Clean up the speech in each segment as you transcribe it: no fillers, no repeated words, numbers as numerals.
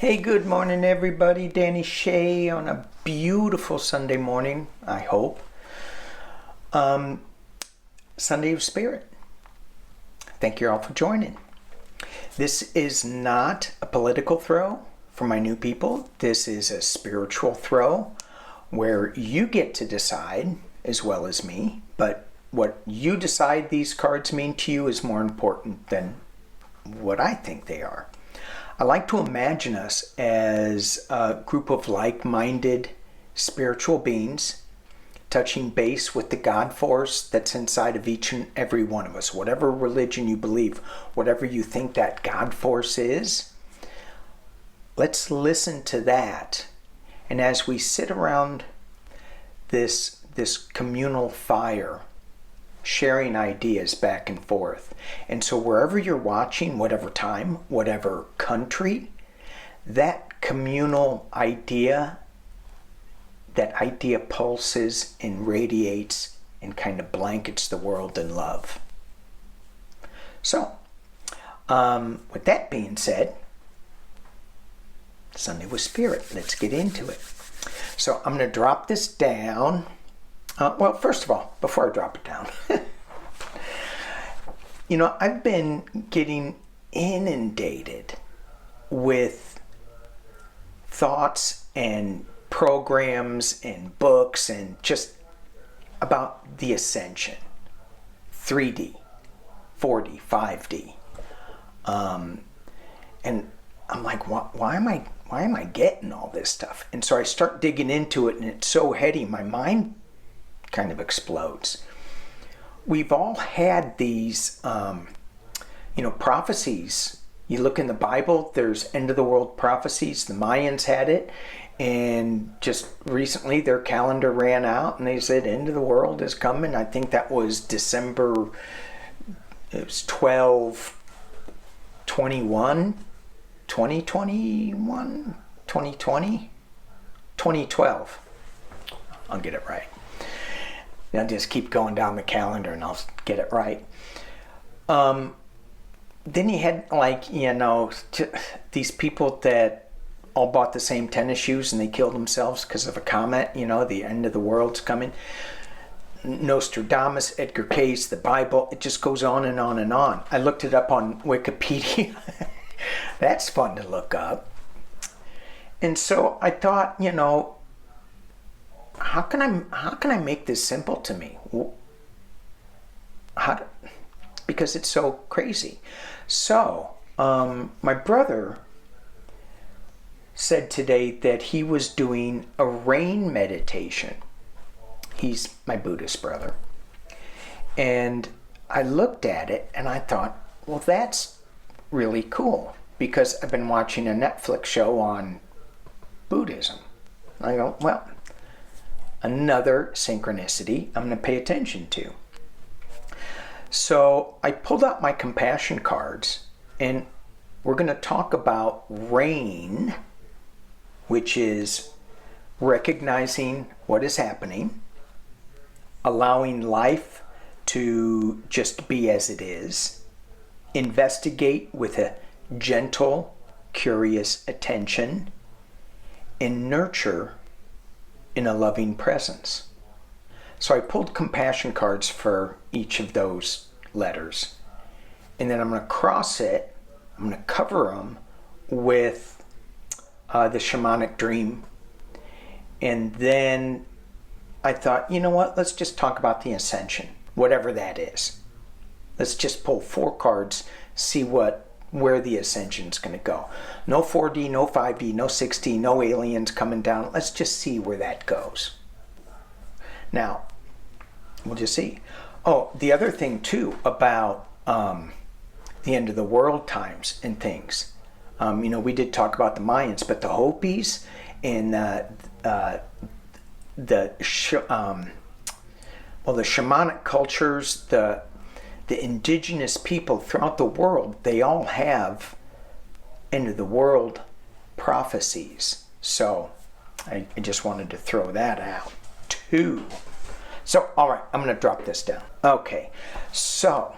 Hey, good morning, everybody. Danny Shay on a beautiful Sunday morning, I hope. Sunday of Spirit. Thank you all for joining. This is not a political throw for my new people. This is a spiritual throw where you get to decide as well as me, but what you decide these cards mean to you is more important than what I think they are. I like to imagine us as a group of like-minded spiritual beings touching base with the God force that's inside of each and every one of us. Whatever religion you believe, whatever you think that God force is, let's listen to that. And as we sit around this communal fire, sharing ideas back and forth. And so wherever you're watching, whatever time, whatever country, that communal idea, that idea pulses and radiates and kind of blankets the world in love. So, with that being said, Sunday with Spirit, let's get into it. So I'm going to drop this down. Well, first of all, before I drop it down, I've been getting inundated with thoughts and programs and books and just about the Ascension, 3D, 4D, 5D. And I'm like, why am I getting all this stuff? And so I start digging into it, and it's so heady, my mind kind of explodes. We've all had these, prophecies. You look in the Bible, there's end of the world prophecies. The Mayans had it, and just recently their calendar ran out, and they said end of the world is coming. I think that was December. It was 12/21, 2021, 2020, 2012. I'll get it right. I'll just keep going down the calendar and I'll get it right. Then you had these people that all bought the same tennis shoes and they killed themselves because of a comet. The end of the world's coming. Nostradamus, Edgar Cayce, the Bible, it just goes on and on and on. I looked it up on Wikipedia. That's fun to look up. And so I thought, how can I make this simple to me? Because it's so crazy. So, my brother said today that he was doing a rain meditation. He's my Buddhist brother. And I looked at it and I thought, well, that's really cool, because I've been watching a Netflix show on Buddhism. I go, well, another synchronicity I'm going to pay attention to. So I pulled out my compassion cards, and we're going to talk about rain, which is recognizing what is happening, allowing life to just be as it is, investigate with a gentle, curious attention, and nurture in a loving presence. So I pulled compassion cards for each of those letters. And then I'm going to cross it, I'm going to cover them with the shamanic dream. And then I thought, you know what, let's just talk about the Ascension, whatever that is. Let's just pull 4 cards, see where the Ascension's going to go. No 4D, no 5D, no 6D, no aliens coming down. Let's just see where that goes. Now, we'll just see. Oh, the other thing too about the end of the world times and things. We did talk about the Mayans, but the Hopis and the shamanic cultures, the indigenous people throughout the world, they all have end of the world prophecies. So I just wanted to throw that out too. So, all right, I'm going to drop this down. Okay, so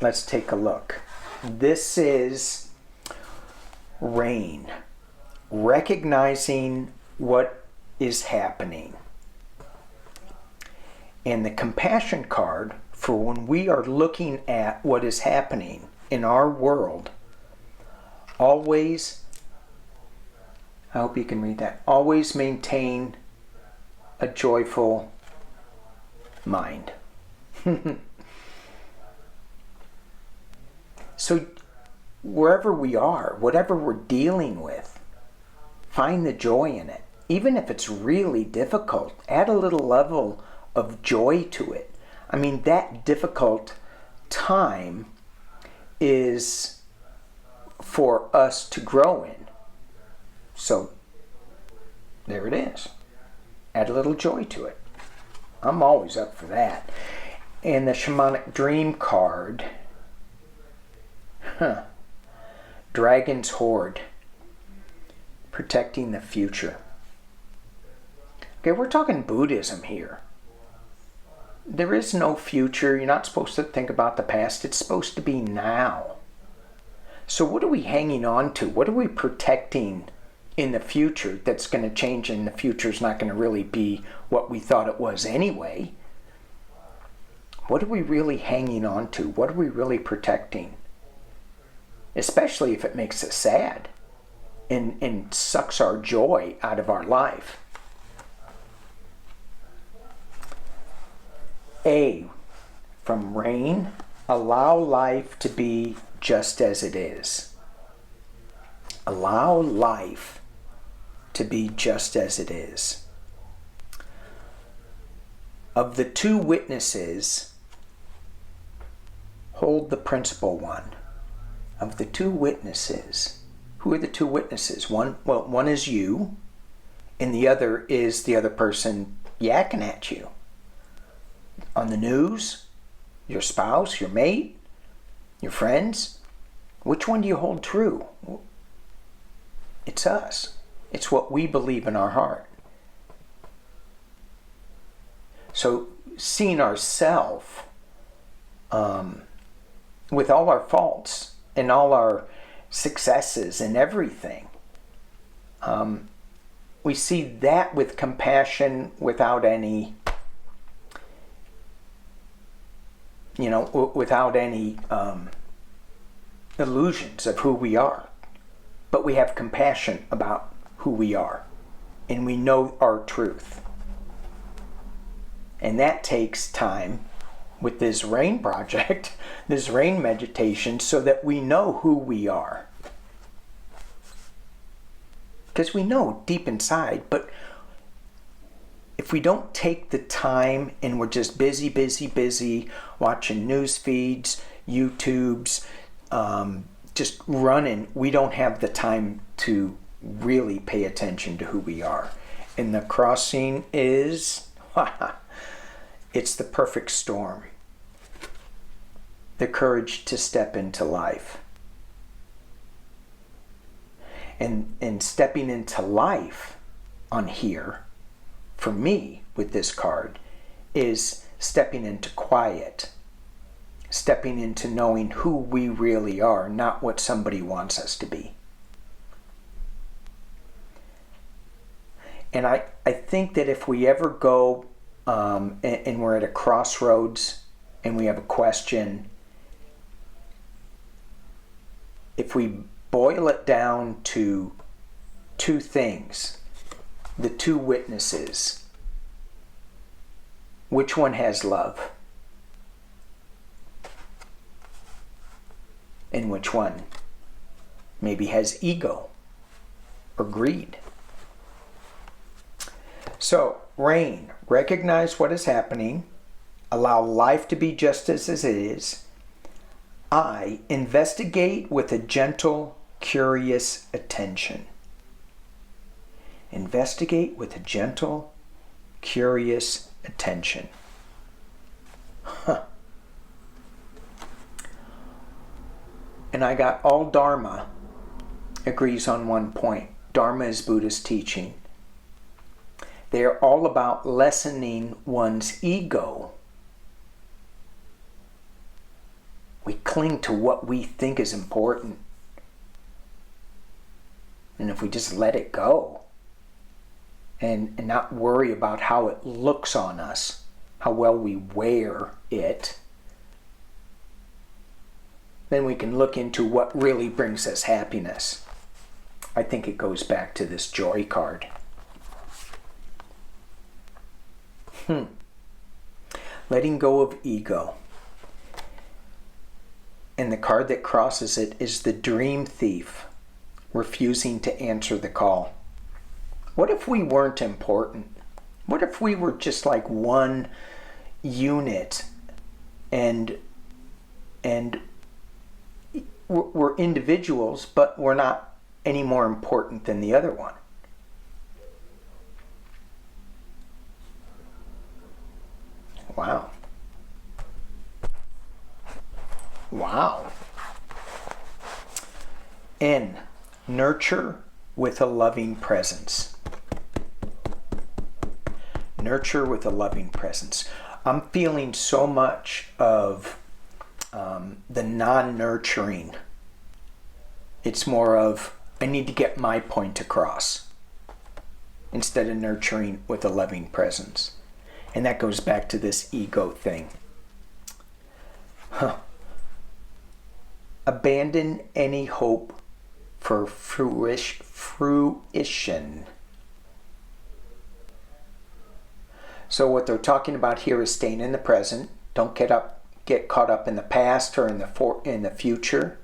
let's take a look. This is rain. recognizing what is happening. And the compassion card for when we are looking at what is happening in our world, always, I hope you can read that, always maintain a joyful mind. So wherever we are, whatever we're dealing with, find the joy in it. Even if it's really difficult, add a little level of joy to it. I mean, that difficult time is for us to grow in. So there it is. Add a little joy to it. I'm always up for that. And the shamanic dream card, Dragon's Horde, protecting the future. Okay, we're talking Buddhism here. There is no future. You're not supposed to think about the past. It's supposed to be now. So what are we hanging on to? What are we protecting in the future that's going to change, and the future's not going to really be what we thought it was anyway? What are we really hanging on to? What are we really protecting? Especially if it makes us sad and sucks our joy out of our life. A, from Rain, allow life to be just as it is. Allow life to be just as it is. Of the two witnesses, hold the principal one. Of the two witnesses, who are the two witnesses? One is you, and the other is the other person yakking at you. On the news, your spouse, your mate, your friends. Which one do you hold true? It's us. It's what we believe in our heart. So seeing ourselves with all our faults and all our successes and everything, we see that with compassion without any, without any illusions of who we are. But we have compassion about who we are, and we know our truth. And that takes time with this rain project, this rain meditation, so that we know who we are. Because we know deep inside, but if we don't take the time and we're just busy watching news feeds, YouTubes, just running, we don't have the time to really pay attention to who we are. And the crossing is, it's the perfect storm. The courage to step into life. And stepping into life on here, for me, with this card, is stepping into quiet. Stepping into knowing who we really are, not what somebody wants us to be. And I think that if we ever go and we're at a crossroads and we have a question, if we boil it down to two things, the two witnesses, which one has love? And which one maybe has ego or greed? So, Rain, recognize what is happening, allow life to be just as it is. I, investigate with a gentle, curious attention. Investigate with a gentle, curious attention. And I got all Dharma agrees on one point. Dharma is Buddhist teaching. They are all about lessening one's ego. We cling to what we think is important. And if we just let it go and not worry about how it looks on us, how well we wear it, then we can look into what really brings us happiness. I think it goes back to this joy card. Letting go of ego. And the card that crosses it is the dream thief, refusing to answer the call. What if we weren't important? What if we were just like one unit and we're individuals, but we're not any more important than the other one? Wow. Wow. N, nurture with a loving presence. Nurture with a loving presence. I'm feeling so much of the non-nurturing. It's more of, I need to get my point across instead of nurturing with a loving presence. And that goes back to this ego thing. Abandon any hope for fruition. So what they're talking about here is staying in the present. Don't get caught up in the past or in the future.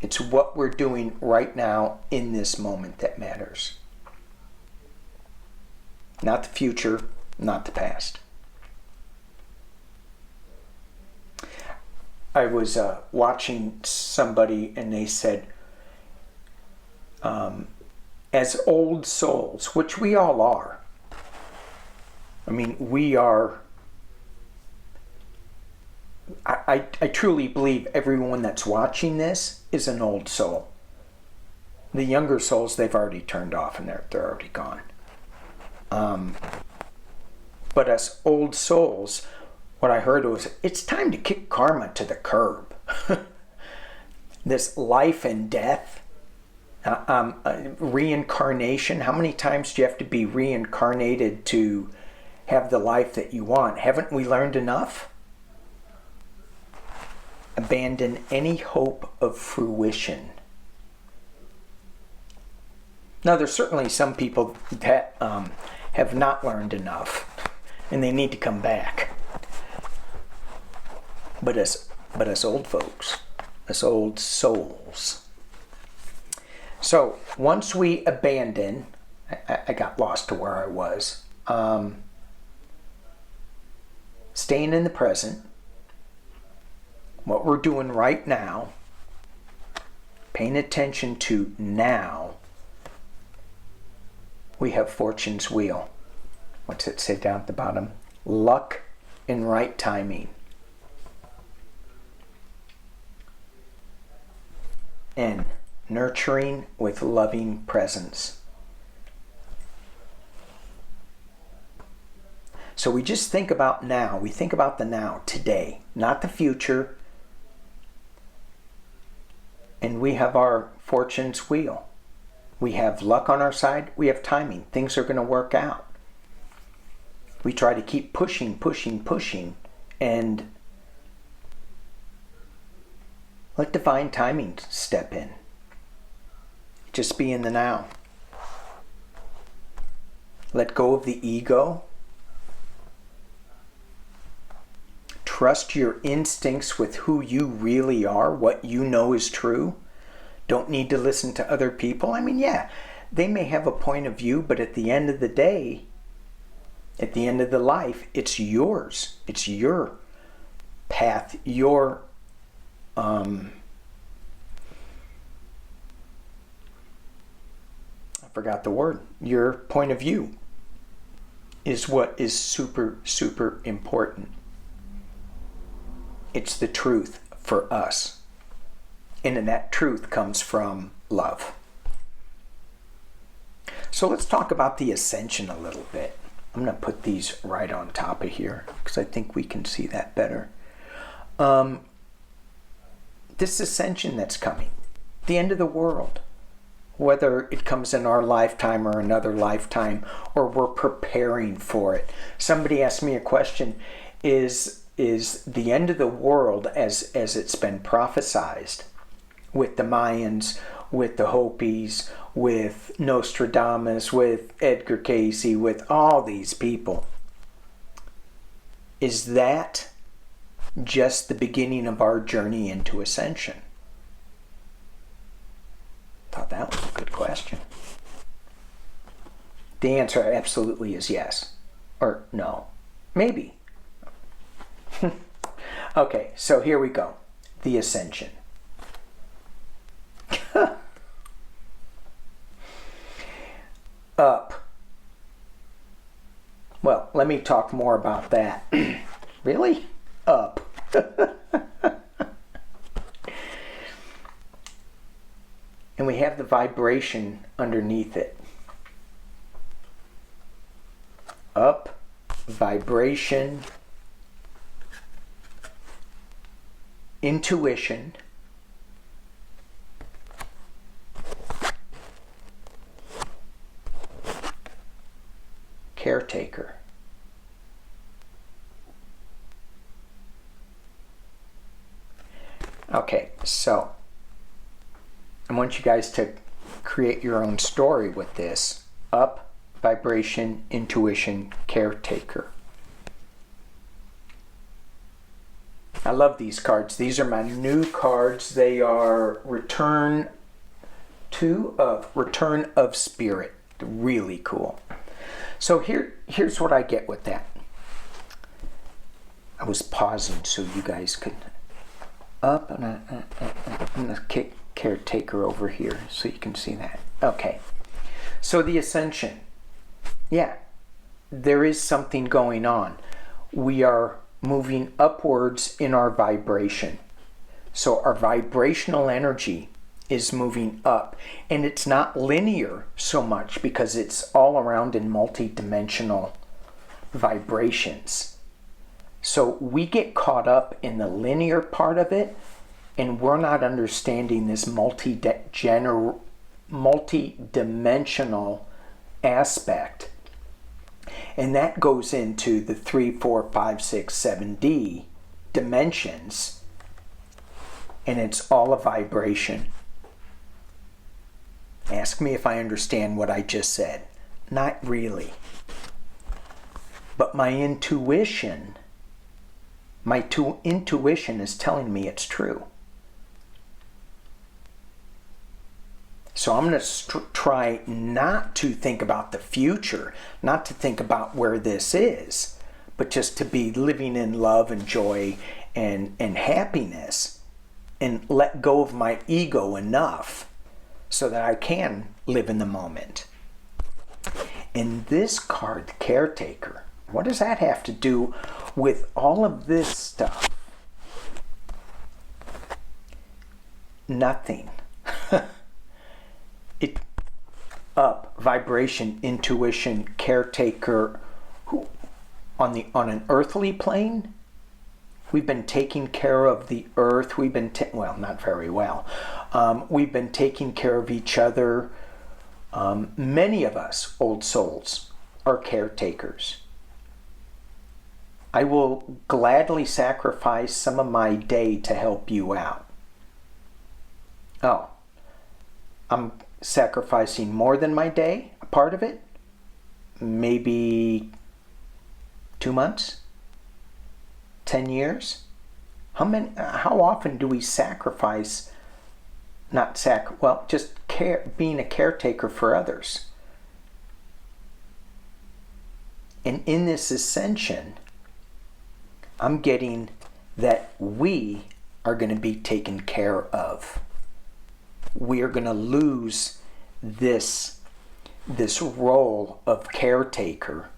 It's what we're doing right now in this moment that matters. Not the future, not the past. I was watching somebody and they said, as old souls, which we all are. I mean, we are. I truly believe everyone that's watching this is an old soul. The younger souls, they've already turned off and they're already gone. But as old souls, what I heard was, it's time to kick karma to the curb. This life and death, reincarnation. How many times do you have to be reincarnated to have the life that you want? Haven't we learned enough? Abandon any hope of fruition. Now, there's certainly some people that have not learned enough, and they need to come back. But us old folks, us old souls. So once we abandon, I got lost to where I was. Staying in the present, what we're doing right now, paying attention to now, we have fortune's wheel. What's it say down at the bottom? Luck and right timing. N, nurturing with loving presence. So we just think about now. We think about the now, today, not the future. And we have our fortune's wheel. We have luck on our side. We have timing. Things are going to work out. We try to keep pushing, and let divine timing step in. Just be in the now. Let go of the ego. Trust your instincts with who you really are, what you know is true. Don't need to listen to other people. I mean, yeah, they may have a point of view, but at the end of the day, at the end of the life, it's yours. It's your path, your I forgot the word. Your point of view is what is super, super important. It's the truth for us. And that truth comes from love. So let's talk about the ascension a little bit. I'm going to put these right on top of here because I think we can see that better. This ascension that's coming, the end of the world. whether it comes in our lifetime or another lifetime, or we're preparing for it. Somebody asked me a question, is the end of the world as it's been prophesized with the Mayans, with the Hopis, with Nostradamus, with Edgar Cayce, with all these people, is that just the beginning of our journey into ascension? Thought that was a good question. The answer absolutely is yes. Or no. Maybe. Okay, so here we go. The Ascension. Up. Well, let me talk more about that. Really? Up. And we have the vibration underneath it. Up, vibration, intuition, caretaker. Okay, so I want you guys to create your own story with this. Up, vibration, intuition, caretaker. I love these cards. These are my new cards. They are Return of Spirit. Really cool. So here's what I get with that. I was pausing so you guys could up, and I'm going to kick caretaker over here so you can see that. Okay, so the Ascension. Yeah, there is something going on. We are moving upwards in our vibration. So our vibrational energy is moving up, and it's not linear so much because it's all around in multi-dimensional vibrations. So we get caught up in the linear part of it, and we're not understanding this multi-dimensional aspect. And that goes into the 3, 4, 5, 6, 7D dimensions, and it's all a vibration. Ask me if I understand what I just said. Not really. But my intuition is telling me it's true. So I'm going to try not to think about the future, not to think about where this is, but just to be living in love and joy and happiness, and let go of my ego enough so that I can live in the moment. And this card, Caretaker, what does that have to do with all of this stuff? Nothing. It up, vibration, intuition, caretaker. On an earthly plane, we've been taking care of the earth. We've been well, not very well. We've been taking care of each other. Many of us, old souls, are caretakers. I will gladly sacrifice some of my day to help you out. Oh, I'm sacrificing more than my day, a part of it? Maybe 2 months? 10 years? How often do we sacrifice, just being a caretaker for others? And in this ascension, I'm getting that we are going to be taken care of. We are going to lose this role of caretaker,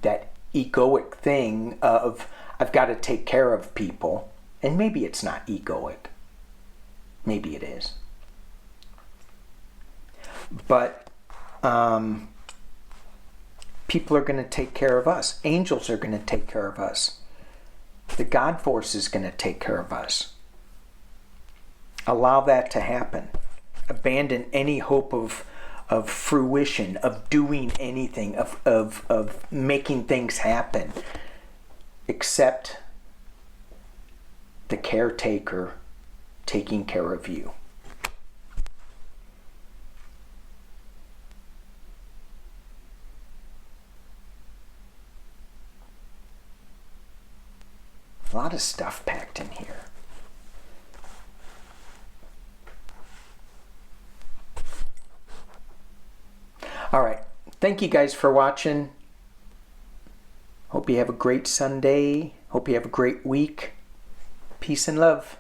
that egoic thing of I've got to take care of people. And maybe it's not egoic. Maybe it is. But people are going to take care of us. Angels are going to take care of us. The God force is going to take care of us. Allow that to happen. Abandon any hope of fruition, of doing anything, of making things happen. Accept the caretaker taking care of you. A lot of stuff packed in here. All right. Thank you guys for watching. Hope you have a great Sunday. Hope you have a great week. Peace and love.